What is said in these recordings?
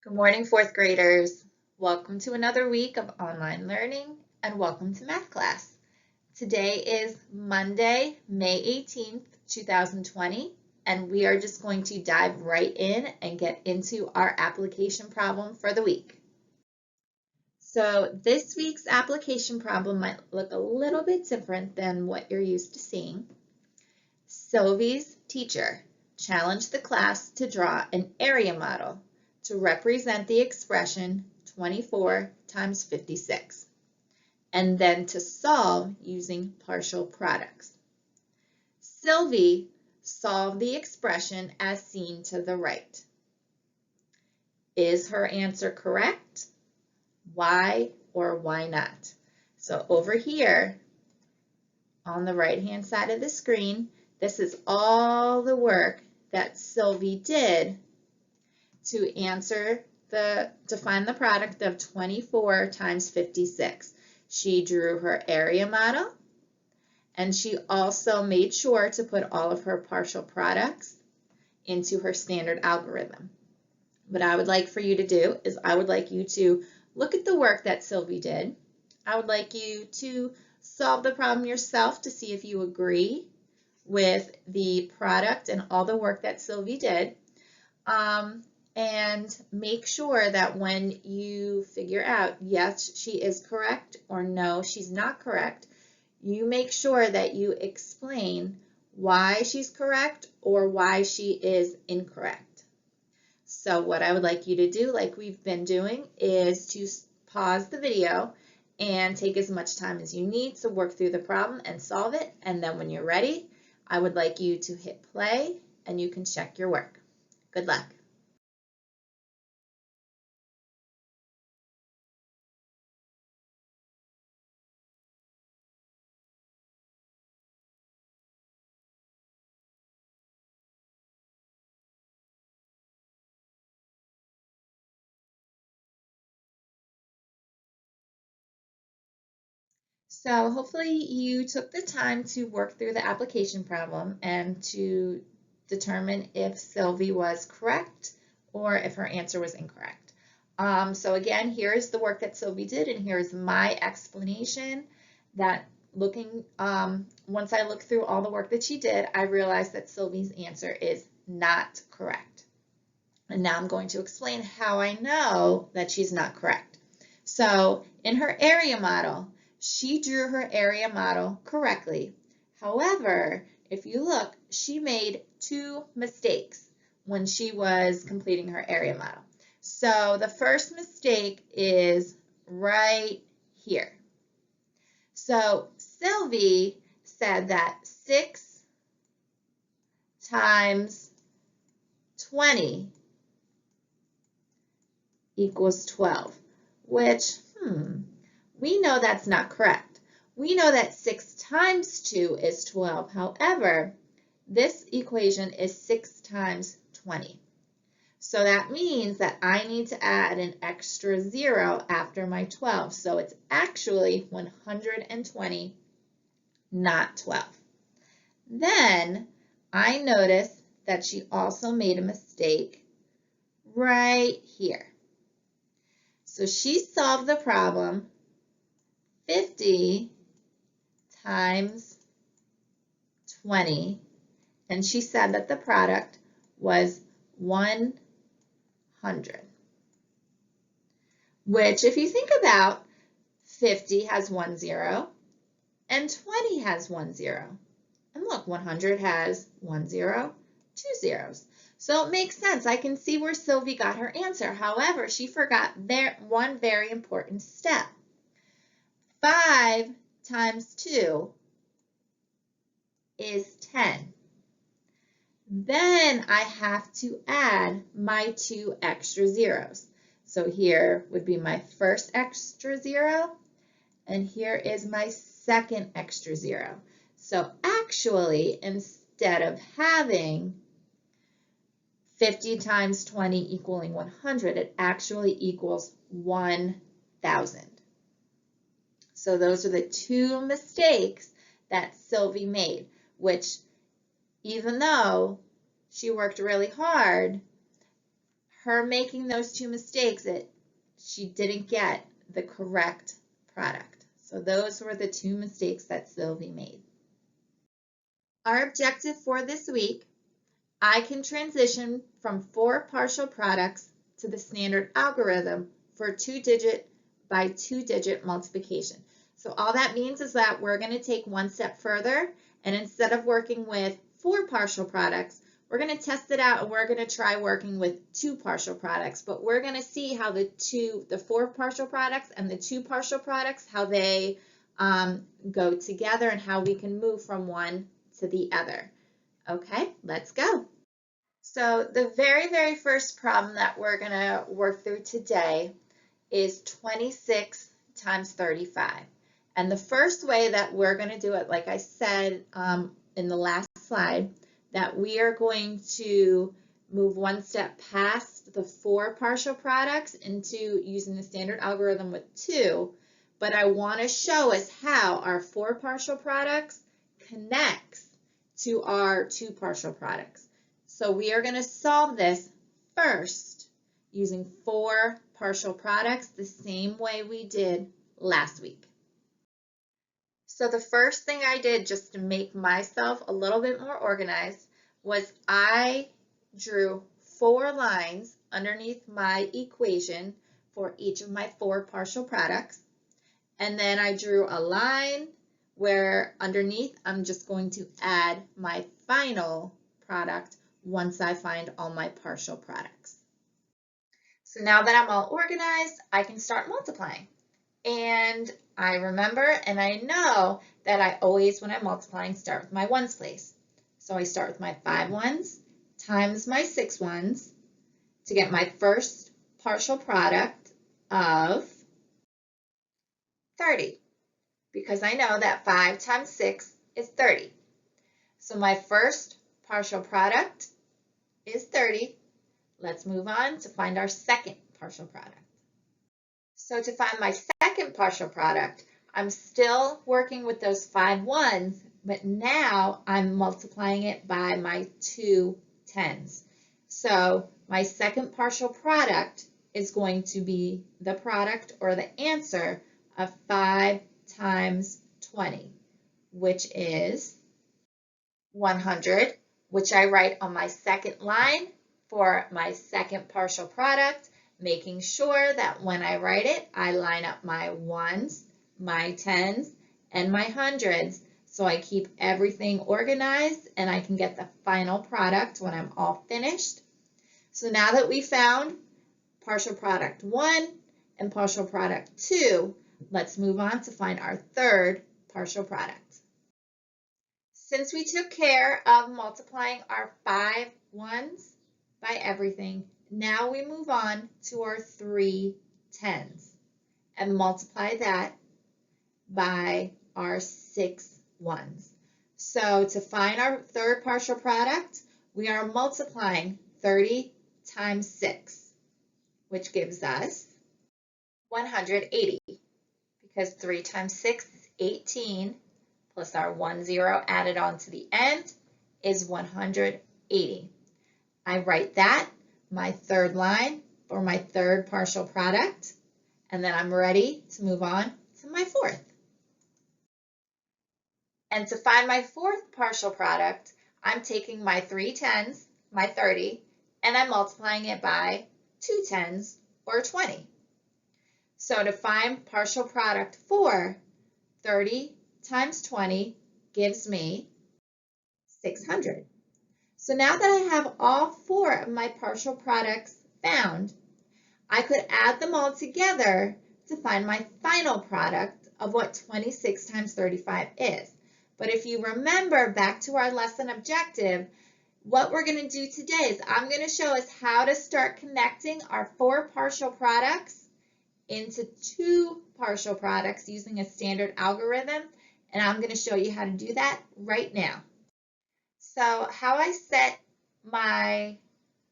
Good morning, fourth graders. Welcome to another week of online learning and welcome to math class. Today is Monday, May 18th, 2020, and we are just going to dive right in and get into our application problem for the week. So this week's application problem might look a little bit different than what you're used to seeing. Sylvie's teacher challenged the class to draw an area model to represent the expression 24 times 56, and then to solve using partial products. Sylvie solved the expression as seen to the right. Is her answer correct? Why or why not? So over here on the right-hand side of the screen, this is all the work that Sylvie did to find the product of 24 times 56. She drew her area model, and she also made sure to put all of her partial products into her standard algorithm. What I would like for you to do is I would like you to look at the work that Sylvie did. I would like you to solve the problem yourself to see if you agree with the product and all the work that Sylvie did. And make sure that when you figure out, yes, she is correct, or no, she's not correct, you make sure that you explain why she's correct or why she is incorrect. So what I would like you to do, like we've been doing, is to pause the video and take as much time as you need to work through the problem and solve it. And then when you're ready, I would like you to hit play and you can check your work. Good luck. So hopefully you took the time to work through the application problem and to determine if Sylvie was correct or if her answer was incorrect. So again, here's the work that Sylvie did, and here's my explanation that once I looked through all the work that she did, I realized that Sylvie's answer is not correct. And now I'm going to explain how I know that she's not correct. So in her area model, she drew her area model correctly. However, if you look, she made two mistakes when she was completing her area model. So the first mistake is right here. So Sylvie said that 6 times 20 equals 12, which, we know that's not correct. We know that 6 times 2 is 12. However, this equation is 6 times 20. So that means that I need to add an extra 0 after my 12. So it's actually 120, not 12. Then I notice that she also made a mistake right here. So she solved the problem 50 times 20, and she said that the product was 100, which if you think about, 50 has 1 0 and 20 has 1 0. And look, 100 has 1 0, 2 zeros. So it makes sense. I can see where Sylvie got her answer. However, she forgot one very important step. 5 times 2 is 10. Then I have to add my 2 extra zeros. So here would be my first extra 0, and here is my second extra 0. So actually, instead of having 50 times 20 equaling 100, it actually equals 1,000. So those are the two mistakes that Sylvie made, which even though she worked really hard, her making those two mistakes, she didn't get the correct product. So those were the two mistakes that Sylvie made. Our objective for this week, I can transition from 4 partial products to the standard algorithm for 2-digit by 2-digit multiplication. So all that means is that we're going to take one step further, and instead of working with 4 partial products, we're going to test it out and we're going to try working with 2 partial products. But we're going to see how the 4 partial products and the 2 partial products, how they go together and how we can move from one to the other. Okay, let's go. So the very first problem that we're going to work through today is 26 times 35. And the first way that we're going to do it, like I said in the last slide, that we are going to move one step past the 4 partial products into using the standard algorithm with 2. But I want to show us how our 4 partial products connects to our 2 partial products. So we are going to solve this first using 4 partial products the same way we did last week. So the first thing I did just to make myself a little bit more organized was I drew 4 lines underneath my equation for each of my 4 partial products. And then I drew a line where underneath I'm just going to add my final product once I find all my partial products. So now that I'm all organized, I can start multiplying. And I remember and I know that I always, when I'm multiplying, start with my ones place. So I start with my 5 ones times my 6 ones to get my first partial product of 30. Because I know that 5 times 6 is 30. So my first partial product is 30. Let's move on to find our second partial product. So to find my second partial product, I'm still working with those 5 ones, but now I'm multiplying it by my 2 tens. So my second partial product is going to be the product or the answer of 5 times 20, which is 100, which I write on my second line for my second partial product, making sure that when I write it, I line up my ones, my tens, and my hundreds, so I keep everything organized and I can get the final product when I'm all finished. So now that we found partial product 1 and partial product 2, let's move on to find our third partial product. Since we took care of multiplying our 5 ones by everything, now we move on to our 3 tens and multiply that by our 6 ones. So to find our third partial product, we are multiplying 30 times 6, which gives us 180, because 3 times 6 is 18, plus our 1 0 added on to the end is 180. I write that, my third line, for my third partial product, and then I'm ready to move on to my fourth. And to find my fourth partial product, I'm taking my 3 tens, my 30, and I'm multiplying it by 2 tens, or 20. So to find partial product 4, 30 times 20 gives me 600. So now that I have all 4 of my partial products found, I could add them all together to find my final product of what 26 times 35 is. But if you remember back to our lesson objective, what we're going to do today is I'm going to show us how to start connecting our 4 partial products into 2 partial products using a standard algorithm, and I'm going to show you how to do that right now. So how I set my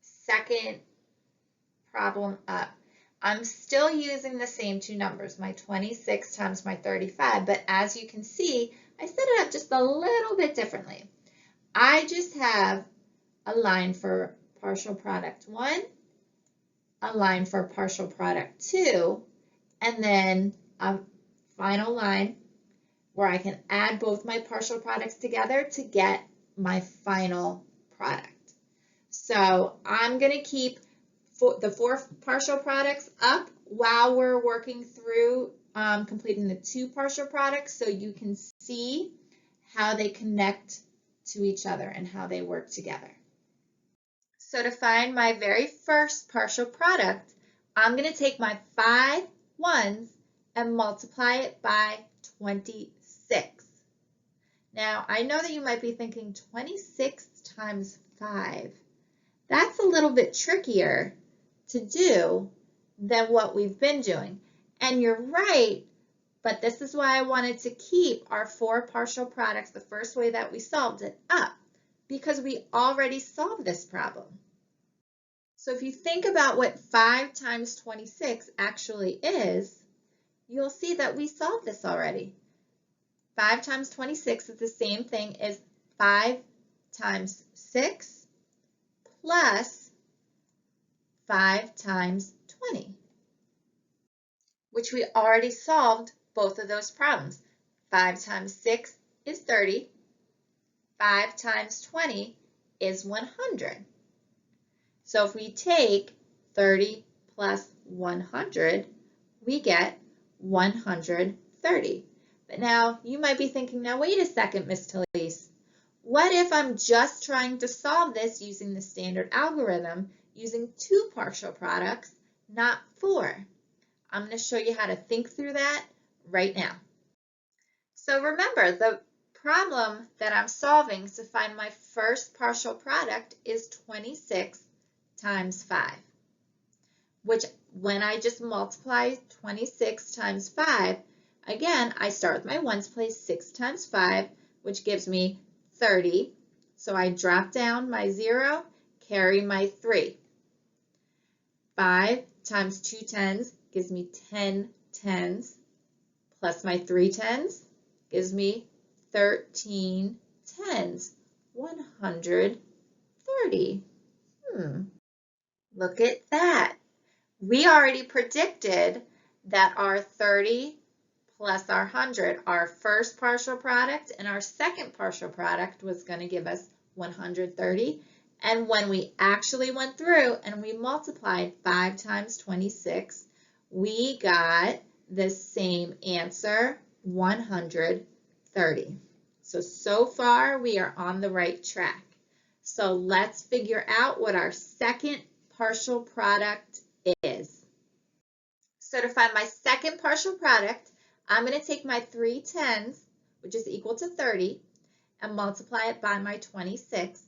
second problem up, I'm still using the same 2 numbers, my 26 times my 35, but as you can see, I set it up just a little bit differently. I just have a line for partial product 1 a line for partial product 2, and then a final line where I can add both my partial products together to get my final product. So I'm going to keep the 4 partial products up while we're working through completing the 2 partial products so you can see how they connect to each other and how they work together. So to find my very first partial product, I'm going to take my 5 ones and multiply it by 26. Now, I know that you might be thinking 26 times 5. That's a little bit trickier to do than what we've been doing. And you're right, but this is why I wanted to keep our 4 partial products, the first way that we solved it, up, because we already solved this problem. So if you think about what 5 times 26 actually is, you'll see that we solved this already. 5 times 26 is the same thing as 5 times 6 plus 5 times 20, which we already solved both of those problems. 5 times 6 is 30. 5 times 20 is 100. So if we take 30 plus 100, we get 130. But now you might be thinking, now wait a second, Miss Talise. What if I'm just trying to solve this using the standard algorithm, using 2 partial products, not 4? I'm going to show you how to think through that right now. So remember, the problem that I'm solving to find my first partial product is 26 times 5, which when I just multiply 26 times 5, again, I start with my ones place, 6 times 5, which gives me 30. So I drop down my 0, carry my 3. 5 times 2 tens gives me 10 tens, plus my 3 tens gives me 13 tens, 130. Look at that. We already predicted that our 30 plus our 100, our first partial product and our second partial product was going to give us 130. And when we actually went through and we multiplied 5 times 26, we got the same answer, 130. So far we are on the right track. So let's figure out what our second partial product is. So to find my second partial product, I'm going to take my 3 tens, which is equal to 30, and multiply it by my 26.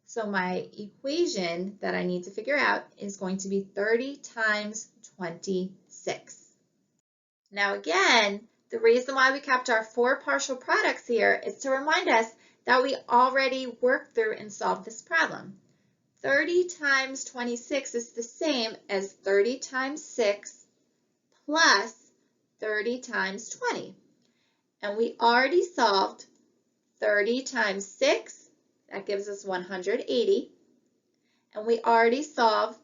So my equation that I need to figure out is going to be 30 times 26. Now again, the reason why we kept our 4 partial products here is to remind us that we already worked through and solved this problem. 30 times 26 is the same as 30 times 6 plus 30 times 20. And we already solved 30 times 6, that gives us 180. And we already solved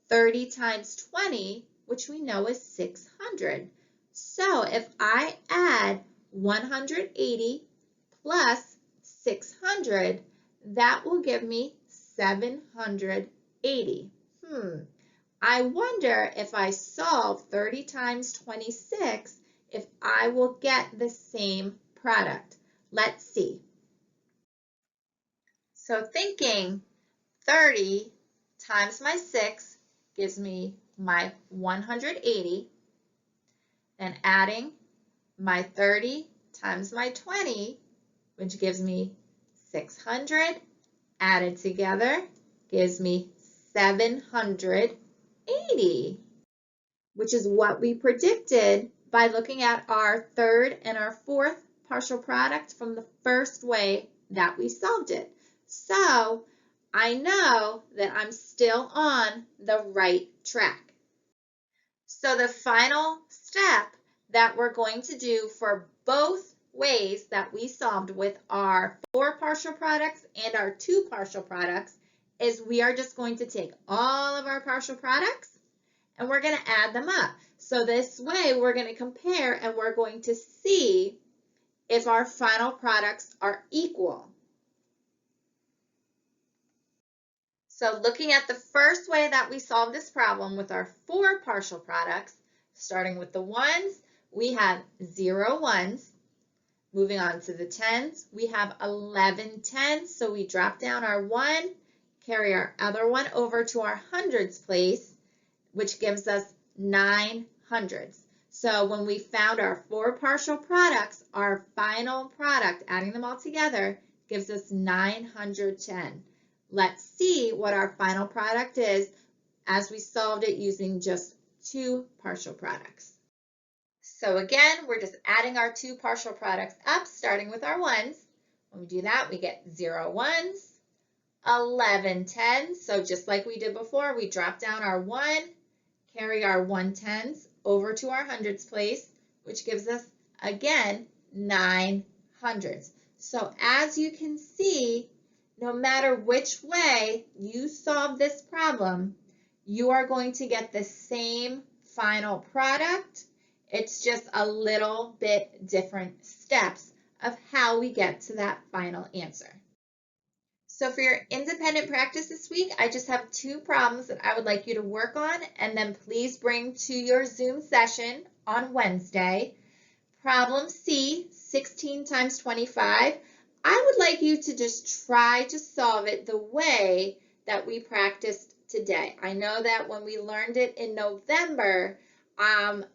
30 times 20, which we know is 600. So if I add 180 plus 600, that will give me 780. I wonder if I solve 30 times 26, if I will get the same product. Let's see. So thinking 30 times my 6 gives me my 180, and adding my 30 times my 20, which gives me 600, added together gives me 780, which is what we predicted by looking at our third and our fourth partial product from the first way that we solved it. So I know that I'm still on the right track. So the final step that we're going to do for both ways that we solved with our 4 partial products and our 2 partial products is we are just going to take all of our partial products and we're going to add them up. So this way we're going to compare and we're going to see if our final products are equal. So looking at the first way that we solve this problem with our 4 partial products, starting with the ones, we have 0 ones. Moving on to the tens, we have 11 tens, so we drop down our 1, carry our other one over to our hundreds place, which gives us 9 hundreds. So when we found our 4 partial products, our final product, adding them all together, gives us 910. Let's see what our final product is as we solved it using just 2 partial products. So again, we're just adding our 2 partial products up, starting with our ones. When we do that, we get 0 ones, 11 tens. So just like we did before, we drop down our 1, carry our 1 tens over to our hundreds place, which gives us, again, 9 hundreds. So as you can see, no matter which way you solve this problem, you are going to get the same final product. It's just a little bit different steps of how we get to that final answer. So for your independent practice this week, I just have 2 problems that I would like you to work on and then please bring to your Zoom session on Wednesday. Problem C, 16 times 25. I would like you to just try to solve it the way that we practiced today. I know that when we learned it in November,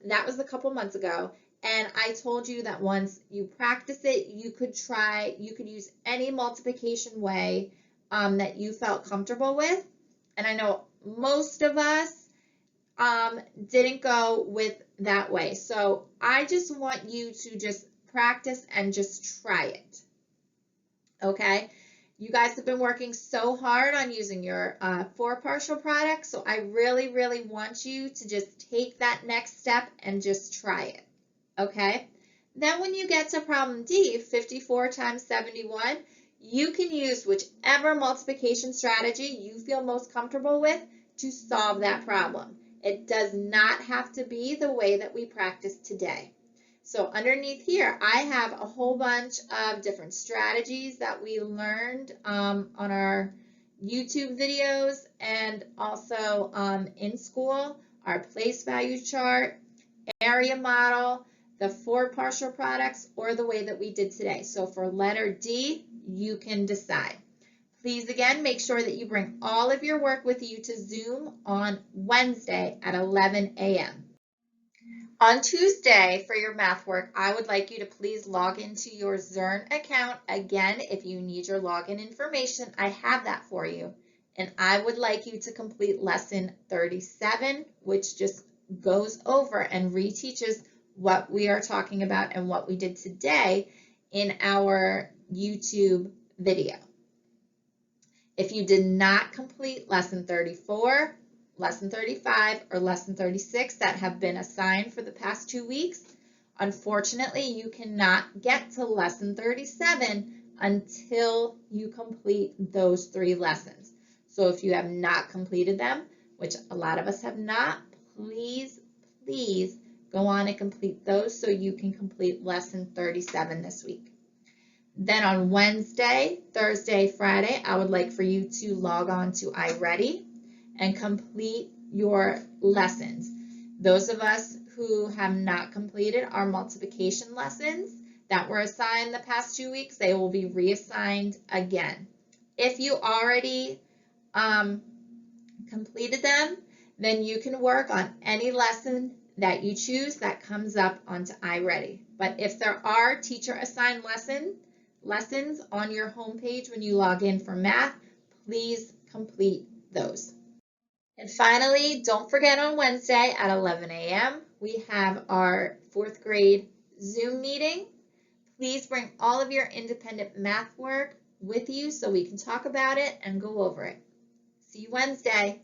that was a couple months ago, and I told you that once you practice it, you could use any multiplication way that you felt comfortable with. And I know most of us didn't go with that way. So I just want you to just practice and just try it. Okay? You guys have been working so hard on using your 4 partial products, so I really, really want you to just take that next step and just try it. Okay? Then when you get to problem D, 54 times 71, you can use whichever multiplication strategy you feel most comfortable with to solve that problem. It does not have to be the way that we practiced today. So underneath here, I have a whole bunch of different strategies that we learned on our YouTube videos and also in school, our place value chart, area model, the 4 partial products, or the way that we did today. So for letter D, you can decide. Please, again, make sure that you bring all of your work with you to Zoom on Wednesday at 11 a.m. On Tuesday, for your math work, I would like you to please log into your Zearn account. Again, if you need your login information, I have that for you. And I would like you to complete lesson 37, which just goes over and reteaches what we are talking about and what we did today in our YouTube video. If you did not complete lesson 34, lesson 35, or lesson 36 that have been assigned for the past 2 weeks, unfortunately, you cannot get to lesson 37 until you complete those 3 lessons. So if you have not completed them, which a lot of us have not, please, please go on and complete those so you can complete lesson 37 this week. Then on Wednesday, Thursday, Friday, I would like for you to log on to iReady and complete your lessons. Those of us who have not completed our multiplication lessons that were assigned the past 2 weeks, they will be reassigned again. If you already completed them, then you can work on any lesson that you choose that comes up onto iReady. But if there are teacher-assigned lessons on your homepage when you log in for math, please complete those. And finally, don't forget on Wednesday at 11 a.m., we have our 4th grade Zoom meeting. Please bring all of your independent math work with you so we can talk about it and go over it. See you Wednesday.